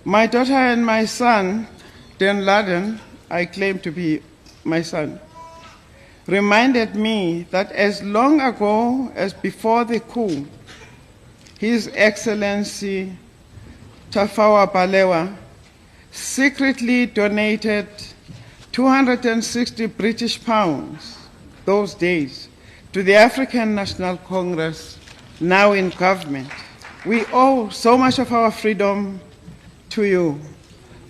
My daughter and my son, Dan Laden, I claim to be my son, reminded me that as long ago as before the coup, His Excellency Tafawa Balewa secretly donated 260 British pounds those days to the African National Congress, now in government. We owe so much of our freedom to you.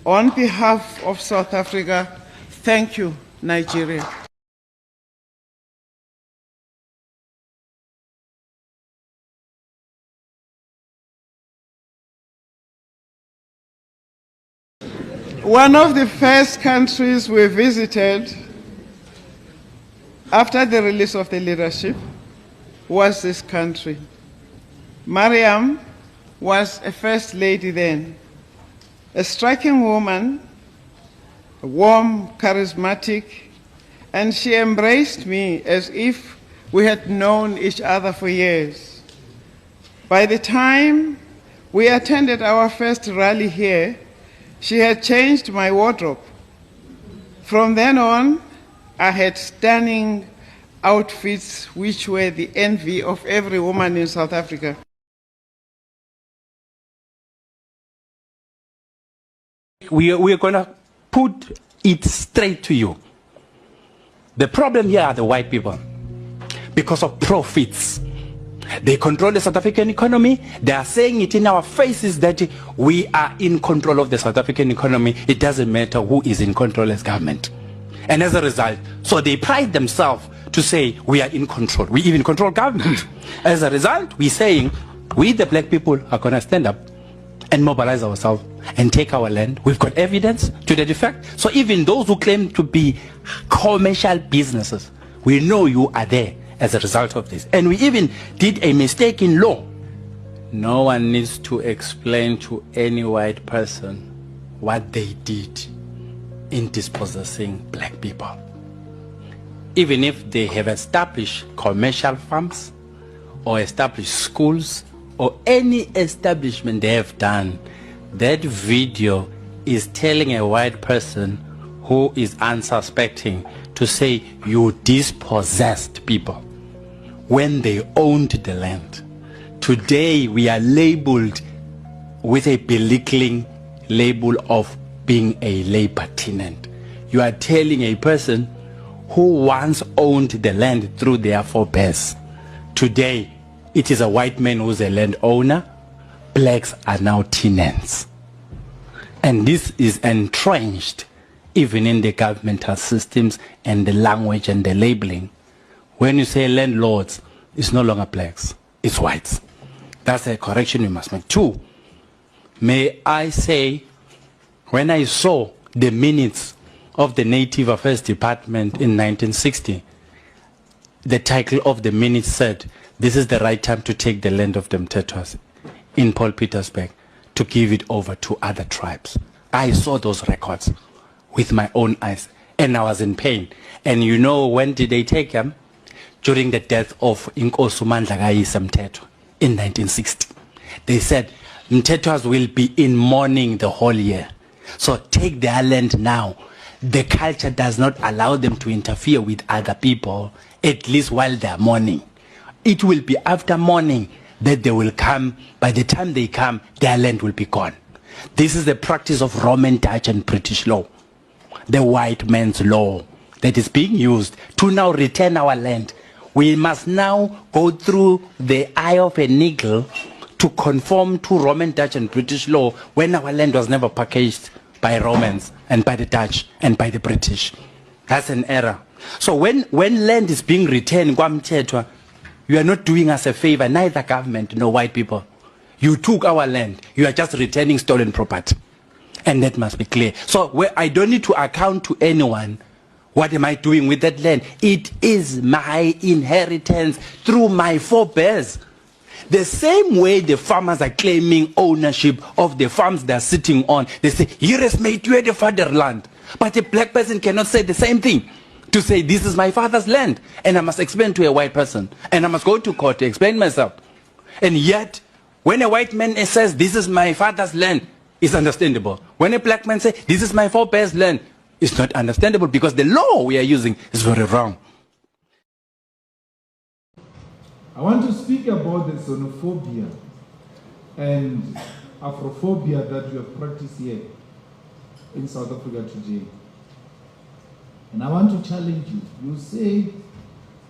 On behalf of South Africa, thank you, Nigeria. One of the first countries we visited after the release of the leadership was this country. Mariam was a first lady then, a striking woman, warm, charismatic, and she embraced me as if we had known each other for years. By the time we attended our first rally here, she had changed my wardrobe. From then on, I had stunning outfits which were the envy of every woman in South Africa. We are going to put it straight to you. The problem here are the white people. Because of profits. They control the South African economy. They are saying it in our faces that we are in control of the South African economy. It doesn't matter who is in control as government. And as a result, so they pride themselves to say we are in control. We even control government. As a result, we're saying we the black people are going to stand up and mobilize ourselves and take our land. We've got evidence to that effect. So even those who claim to be commercial businesses, we know you are there as a result of this. And we even did a mistake in law. No one needs to explain to any white person what they did in dispossessing black people. Even if they have established commercial farms or established schools or any establishment they have done, that video is telling a white person who is unsuspecting to say you dispossessed people when they owned the land. Today we are labeled with a belittling label of being a labor tenant. You are telling a person who once owned the land through their forebears. Today it is a white man who's a landowner. Blacks are now tenants. And this is entrenched even in the governmental systems and the language and the labeling. When you say landlords, it's no longer blacks, it's whites. That's a correction we must make. Two, may I say, when I saw the minutes of the Native Affairs Department in 1960, the title of the minutes said, this is the right time to take the land of the Mthethwas in Paul Petersburg to give it over to other tribes. I saw those records with my own eyes and I was in pain. And you know when did they take them? During the death of Inkosi uMandla kaYise Mthethwa in 1960. They said Mthethwas will be in mourning the whole year. So take their land now. The culture does not allow them to interfere with other people, at least while they are mourning. It will be after mourning that they will come. By the time they come, their land will be gone. This is the practice of Roman, Dutch and British law. The white man's law that is being used to now return our land. We must now go through the eye of a needle to conform to Roman, Dutch and British law when our land was never packaged by Romans and by the Dutch and by the British. That's an error. So when land is being returned, kwaMthethwa, you are not doing us a favor, neither government nor white people. You took our land. You are just returning stolen property. And that must be clear. So I don't need to account to anyone. What am I doing with that land? It is my inheritance through my forebears. The same way the farmers are claiming ownership of the farms they're sitting on. They say, here is made you the fatherland. But a black person cannot say the same thing. To say, this is my father's land. And I must explain to a white person. And I must go to court to explain myself. And yet, when a white man says, this is my father's land, it's understandable. When a black man says, this is my forebears' land, it's not understandable because the law we are using is very wrong. I want to speak about the xenophobia and Afrophobia that you have practiced here in South Africa today. And I want to challenge you. You say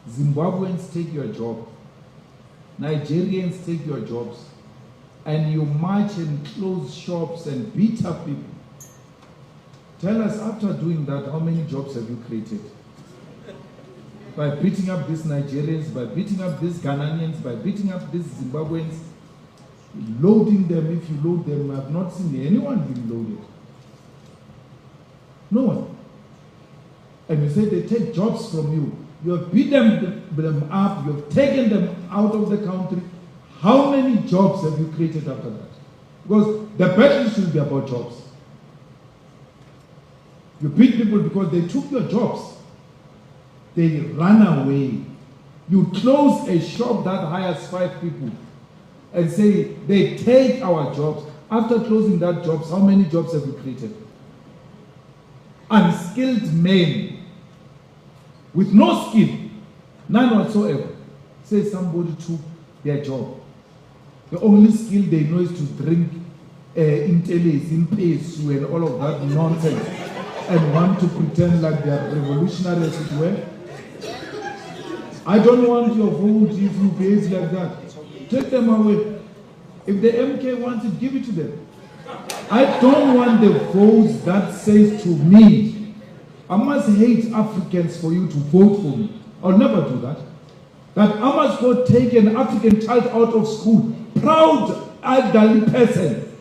Zimbabweans take your job, Nigerians take your jobs, and you march and close shops and beat up people. Tell us, after doing that, how many jobs have you created? By beating up these Nigerians, by beating up these Ghanaians, by beating up these Zimbabweans, loading them. If you load them, I have not seen anyone being loaded. No one. And you say they take jobs from you. You have beat them up, you have taken them out of the country. How many jobs have you created after that? Because the battle should be about jobs. You beat people because they took your jobs. They ran away. You close a shop that hires 5 people and say they take our jobs. After closing that jobs, how many jobs have you created? Unskilled men with no skill, none whatsoever. Say somebody took their job. The only skill they know is to drink Intelis, Impesu, and all of that nonsense, and want to pretend like they are revolutionary as it were. I don't want your vote if you behave like that. Take them away. If the MK wants it, give it to them. I don't want the votes that says to me, I must hate Africans for you to vote for me. I'll never do that. That I must go take an African child out of school, proud elderly person,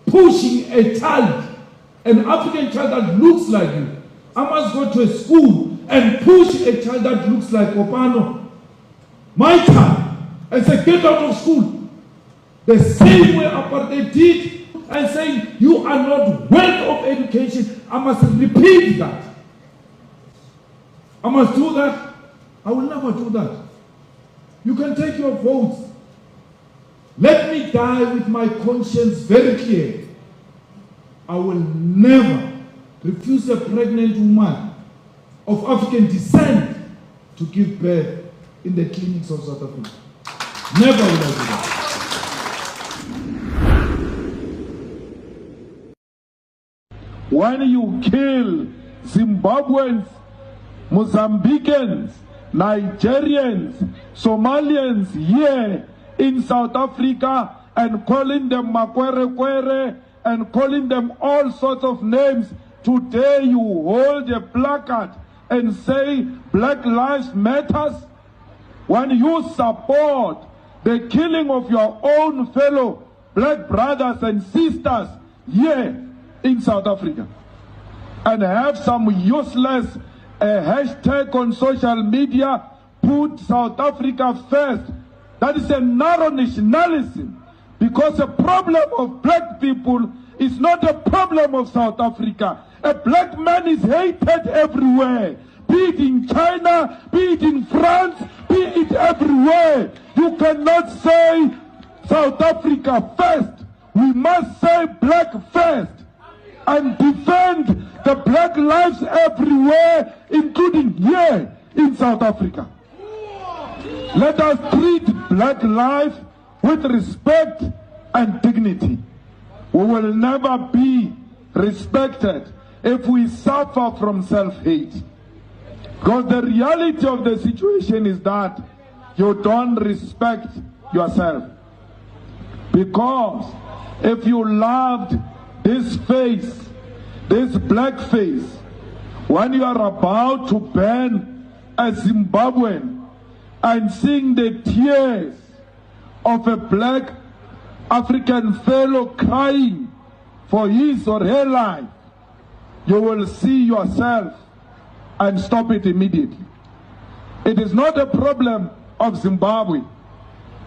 pushing a child, an African child that looks like you. I must go to a school and push a child that looks like Opano, my child, and say, get out of school. The same way apartheid did, and saying, you are not worthy of education. I must repeat that. I must do that. I will never do that. You can take your votes. Let me die with my conscience very clear. I will never refuse a pregnant woman of African descent to give birth in the clinics of South Africa. Never will I do that. When you kill Zimbabweans, Mozambicans, Nigerians, Somalians here in South Africa and calling them Makwere and calling them all sorts of names, today you hold a placard and say Black Lives Matters. When you support the killing of your own fellow black brothers and sisters here in South Africa, and have some useless hashtag on social media, put South Africa first. That is a narrow nationalism, because the problem of black people is not a problem of South Africa. A black man is hated everywhere, be it in China, be it in France, be it everywhere. You cannot say South Africa first. We must say black first and defend the black lives everywhere, including here in South Africa. Let us treat black life with respect and dignity. We will never be respected if we suffer from self-hate. Because the reality of the situation is that you don't respect yourself. Because if you loved this face, this black face, when you are about to burn a Zimbabwean and seeing the tears of a black African fellow crying for his or her life, you will see yourself and stop it immediately. It is not a problem of Zimbabwe.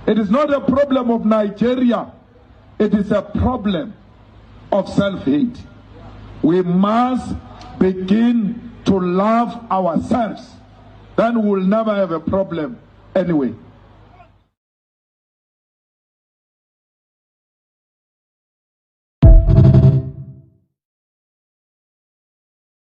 It is not a problem of Nigeria. It is a problem of self-hate. We must begin to love ourselves. Then we will never have a problem anyway.